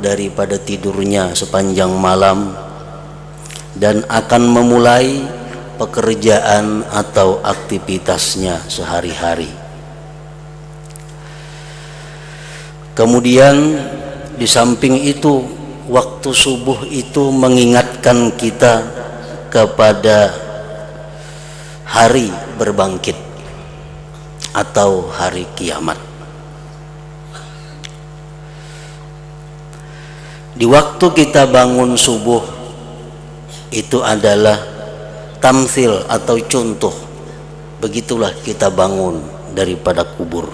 daripada tidurnya sepanjang malam dan akan memulai pekerjaan atau aktivitasnya sehari-hari. Kemudian di samping itu, waktu subuh itu mengingatkan kita kepada hari berbangkit atau hari kiamat. Di waktu kita bangun subuh itu adalah tamsil atau contoh, begitulah kita bangun daripada kubur.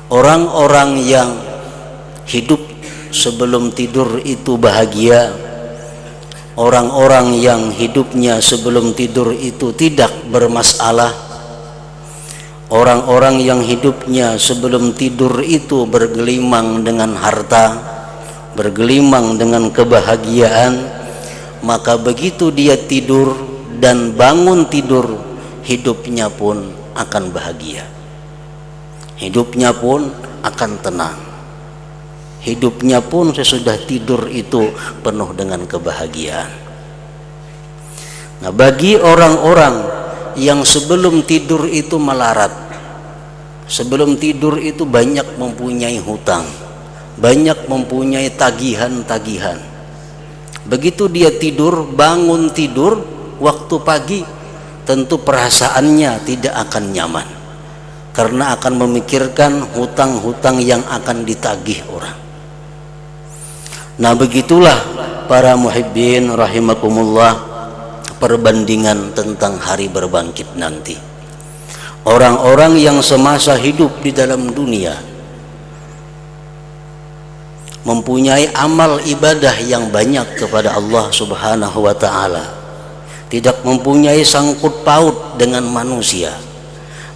Orang-orang yang hidup sebelum tidur itu bahagia. Orang-orang yang hidupnya sebelum tidur itu tidak bermasalah. Orang-orang yang hidupnya sebelum tidur itu bergelimang dengan harta, bergelimang dengan kebahagiaan, maka begitu dia tidur dan bangun tidur, hidupnya pun akan bahagia. Hidupnya pun akan tenang. Hidupnya pun sesudah tidur itu penuh dengan kebahagiaan. Nah, bagi orang-orang yang sebelum tidur itu melarat, sebelum tidur itu banyak mempunyai hutang, banyak mempunyai tagihan-tagihan. Begitu dia tidur, bangun tidur waktu pagi, tentu perasaannya tidak akan nyaman, karena akan memikirkan hutang-hutang yang akan ditagih orang. Nah, begitulah para muhibbin rahimakumullah perbandingan tentang hari berbangkit nanti. Orang-orang yang semasa hidup di dalam dunia mempunyai amal ibadah yang banyak kepada Allah Subhanahu wa ta'ala, tidak mempunyai sangkut paut dengan manusia,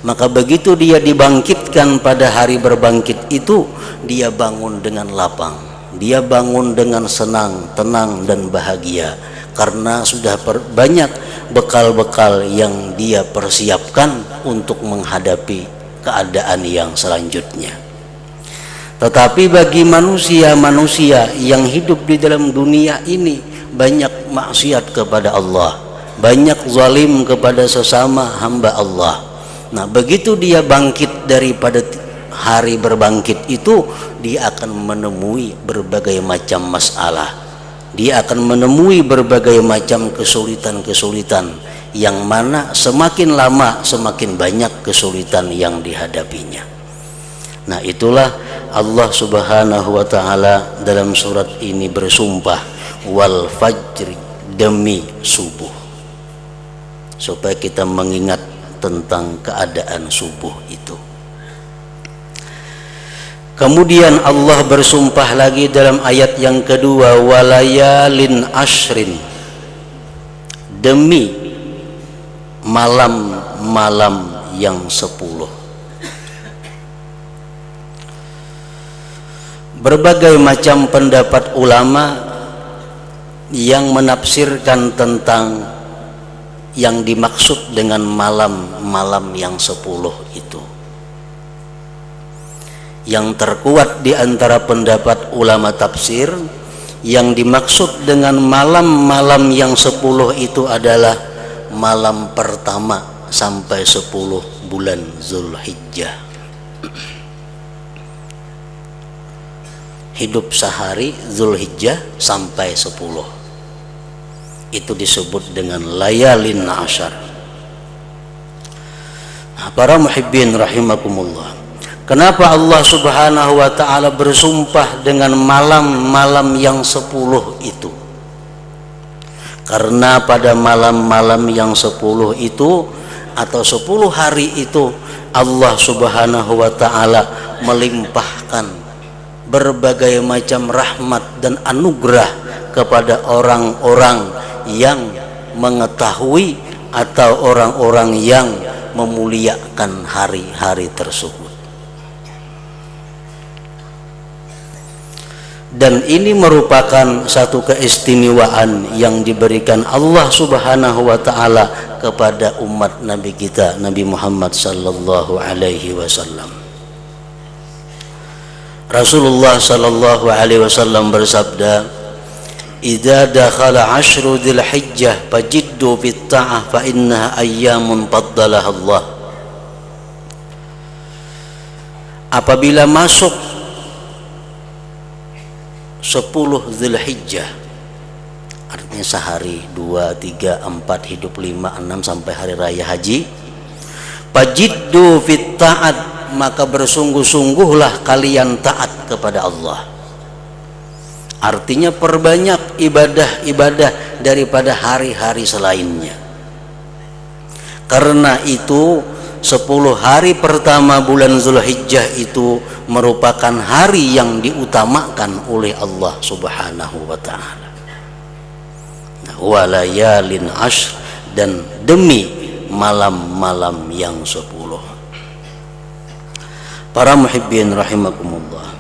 maka begitu dia dibangkitkan pada hari berbangkit itu, dia bangun dengan lapang, dia bangun dengan senang, tenang dan bahagia, karena sudah banyak bekal-bekal yang dia persiapkan untuk menghadapi keadaan yang selanjutnya. Tetapi bagi manusia-manusia yang hidup di dalam dunia ini, banyak maksiat kepada Allah, banyak zalim kepada sesama hamba Allah. Nah, begitu dia bangkit daripada hari berbangkit itu, dia akan menemui berbagai macam masalah. Dia akan menemui berbagai macam kesulitan-kesulitan, yang mana semakin lama semakin banyak kesulitan yang dihadapinya. Nah, itulah Allah Subhanahu wa ta'ala dalam surat ini bersumpah, wal fajri, demi subuh, supaya kita mengingat tentang keadaan subuh itu. Kemudian Allah bersumpah lagi dalam ayat yang kedua, walayalin ashrin, demi malam-malam yang 10. Berbagai macam pendapat ulama yang menafsirkan tentang yang dimaksud dengan malam-malam yang 10 itu. Yang terkuat di antara pendapat ulama tafsir, yang dimaksud dengan malam-malam yang 10 itu adalah malam pertama sampai 10 bulan Zulhijjah. Hidup sehari Zulhijjah sampai 10, itu disebut dengan layalin ashar. Nah, para muhibbin rahimakumullah, kenapa Allah Subhanahu wa ta'ala bersumpah dengan malam-malam yang 10 itu? Karena pada malam-malam yang 10 itu atau 10 hari itu, Allah Subhanahu wa ta'ala melimpahkan berbagai macam rahmat dan anugerah kepada orang-orang yang mengetahui atau orang-orang yang memuliakan hari-hari tersebut. Dan ini merupakan satu keistimewaan yang diberikan Allah Subhanahu wa ta'ala kepada umat Nabi kita, Nabi Muhammad sallallahu alaihi wasallam. Rasulullah sallallahu alaihi wasallam bersabda, "Idza dakhala ashru dzulhijjah fajiddu fit ta'ah fa innaha ayyamun faddalaha Allah." Apabila masuk 10 Dzulhijjah, artinya sehari, 2, 3, 4, hidup 5, 6 sampai hari raya haji, fajiddu fit ta'at, maka bersungguh-sungguhlah kalian taat kepada Allah. Artinya perbanyak ibadah-ibadah daripada hari-hari selainnya. Karena itu 10 hari pertama bulan Zulhijjah itu merupakan hari yang diutamakan oleh Allah Subhanahu wa ta'ala. Wa layalin ashr, dan demi malam-malam yang 10. Para muhibbin rahimakumullah,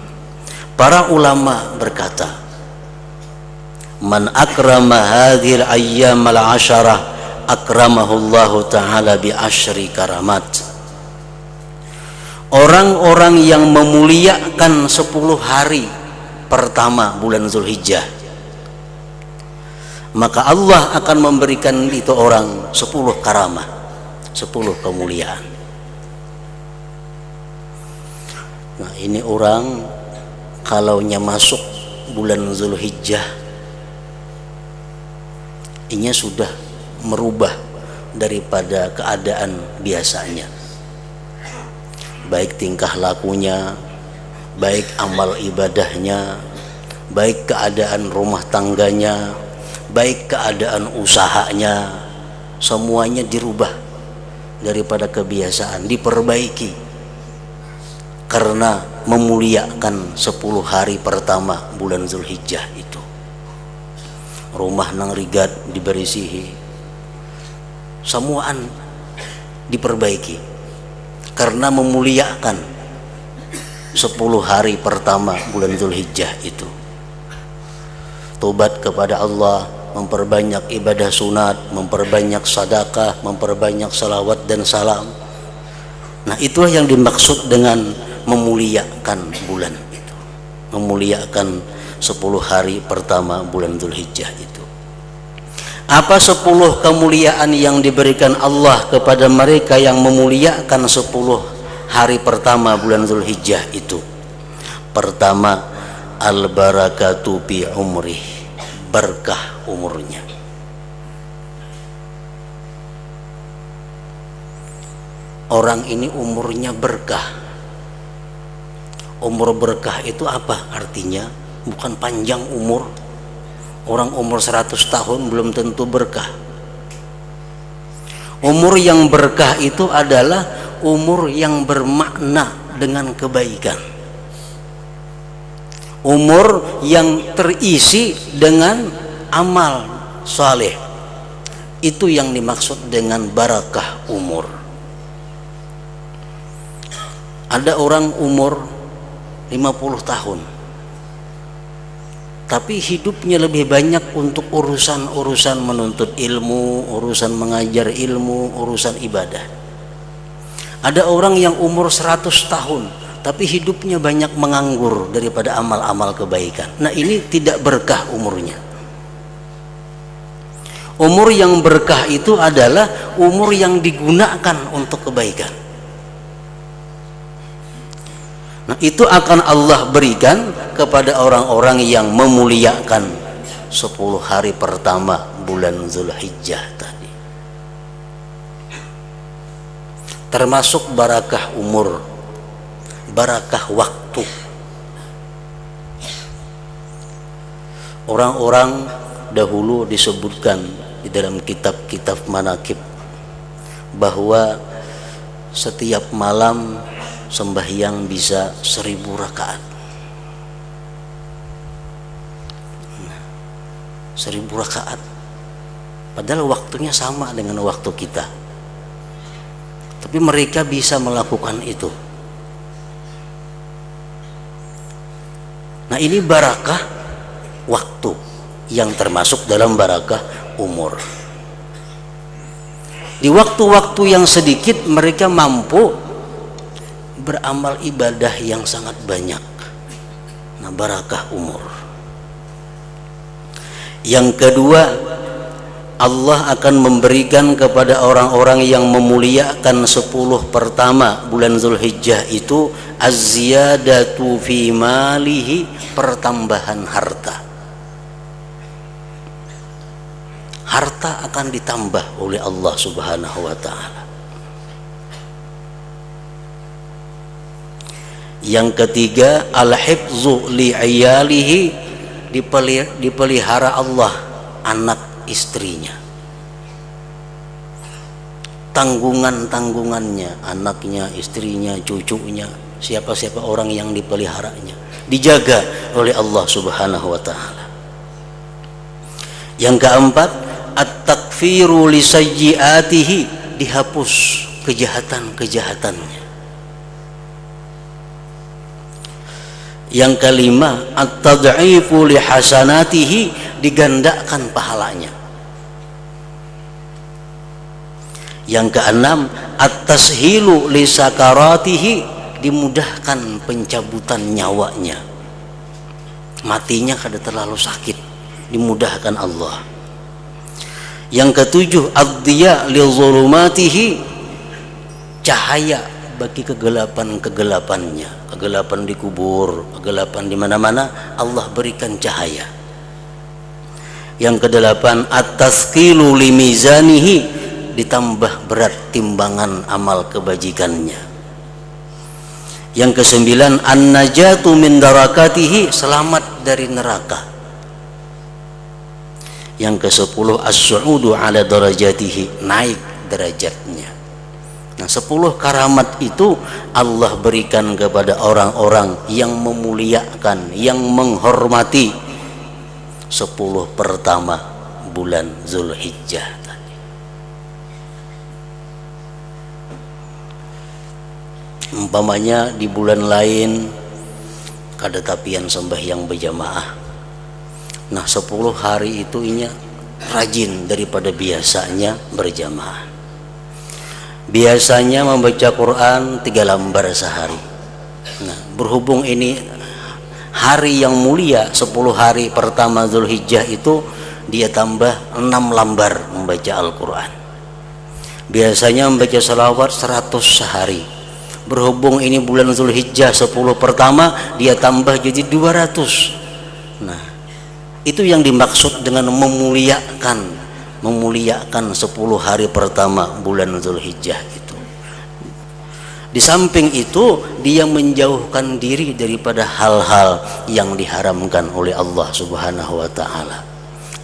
para ulama berkata, man akrama hadhil ayyamal asyarah akramahullahu ta'ala bi asyri karamat. Orang-orang yang memuliakan 10 hari pertama bulan Zulhijjah, maka Allah akan memberikan itu orang 10 karamah, 10 kemuliaan. Nah, ini orang kalaunya masuk bulan Zulhijjah, ini sudah merubah daripada keadaan biasanya, baik tingkah lakunya, baik amal ibadahnya, baik keadaan rumah tangganya, baik keadaan usahanya, semuanya dirubah daripada kebiasaan, diperbaiki karena memuliakan 10 hari pertama bulan Zulhijjah itu. Rumah nang rigat diberisihi, semuaan diperbaiki karena memuliakan 10 hari pertama bulan Zulhijjah itu. Tobat kepada Allah, memperbanyak ibadah sunat, memperbanyak sedekah, memperbanyak salawat dan salam. Nah, itulah yang dimaksud dengan memuliakan bulan itu, memuliakan 10 hari pertama bulan Zulhijjah itu. Apa 10 kemuliaan yang diberikan Allah kepada mereka yang memuliakan 10 hari pertama bulan Zulhijjah itu? Pertama, al-barakatu bi umrih, berkah umurnya. Orang ini umurnya berkah. Umur berkah itu apa artinya? Bukan panjang umur. Orang umur 100 tahun belum tentu berkah. Umur yang berkah itu adalah umur yang bermakna dengan kebaikan, umur yang terisi dengan amal saleh. Itu yang dimaksud dengan barakah umur. Ada orang umur 50 tahun tapi hidupnya lebih banyak untuk urusan-urusan menuntut ilmu, urusan mengajar ilmu, urusan ibadah. Ada orang yang umur 100 tahun tapi hidupnya banyak menganggur daripada amal-amal kebaikan. Nah, ini tidak berkah umurnya. Umur yang berkah itu adalah umur yang digunakan untuk kebaikan. Nah, itu akan Allah berikan kepada orang-orang yang memuliakan 10 hari pertama bulan Zulhijjah tadi. Termasuk barakah umur, barakah waktu. Orang-orang dahulu disebutkan di dalam kitab-kitab manaqib bahwa setiap malam sembahyang bisa 1000 rakaat. 1000 rakaat. Padahal waktunya sama dengan waktu kita. Tapi mereka bisa melakukan itu. Nah, ini barakah waktu yang termasuk dalam barakah umur. Di waktu-waktu yang sedikit mereka mampu beramal ibadah yang sangat banyak. Nah, barakah umur. Yang kedua, Allah akan memberikan kepada orang-orang yang memuliakan 10 pertama bulan Zulhijjah itu az-ziyadatu fi malihi, pertambahan harta. Harta akan ditambah oleh Allah Subhanahu wa taala. Yang ketiga, al-hifzu li iyalihi, dipelihara Allah anak istrinya, tanggungannya, anaknya, istrinya, cucunya, siapa-siapa orang yang dipeliharanya dijaga oleh Allah Subhanahu wa taala. Yang keempat, at-takfiru li sayyiatihi, dihapus kejahatan-kejahatannya. Yang kelima, at-tad'ifu li hasanatihi, digandakan pahalanya. Yang keenam, at-tashilu li sakaratihi, dimudahkan pencabutan nyawanya. Matinya kada terlalu sakit, dimudahkan Allah. Yang ketujuh, ad-diya li zulumatihi, cahaya bagi kegelapan-kegelapannya. Kegelapan di kubur, kegelapan di mana-mana, Allah berikan cahaya. Yang kedelapan, at-tathqilu li mizanihi, ditambah berat timbangan amal kebajikannya. Yang kesembilan, an-najatu min darakatihi, selamat dari neraka. Yang kesepuluh, as-su'udu ala darajatihi, naik derajatnya. Nah, 10 karamat itu Allah berikan kepada orang-orang yang memuliakan, yang menghormati 10 pertama bulan Zulhijjah tadi. Umpamanya di bulan lain kada tapian sembahyang berjamaah. Nah, 10 hari itu inya rajin daripada biasanya berjamaah. Biasanya membaca Quran 3 lembar sehari. Nah, berhubung ini hari yang mulia, 10 hari pertama Zulhijjah itu, dia tambah 6 lembar membaca Al-Quran. Biasanya membaca salawat 100 sehari. Berhubung ini bulan Zulhijjah 10 pertama, dia tambah jadi 200. Nah, itu yang dimaksud dengan memuliakan 10 hari pertama bulan Zulhijjah itu. Di samping itu, dia menjauhkan diri daripada hal-hal yang diharamkan oleh Allah Subhanahu wa taala.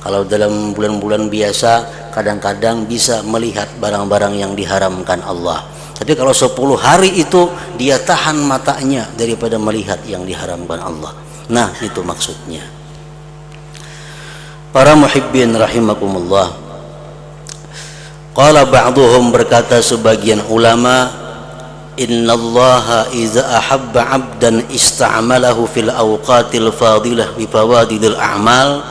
Kalau dalam bulan-bulan biasa kadang-kadang bisa melihat barang-barang yang diharamkan Allah, tapi kalau 10 hari itu dia tahan matanya daripada melihat yang diharamkan Allah. Nah, itu maksudnya. Para muhibbin rahimakumullah, qala ba'duhum, berkata sebagian ulama, innallaha iza ahabba 'abdan ista'malahu fil awqatil fadilah bi fawadidil a'mal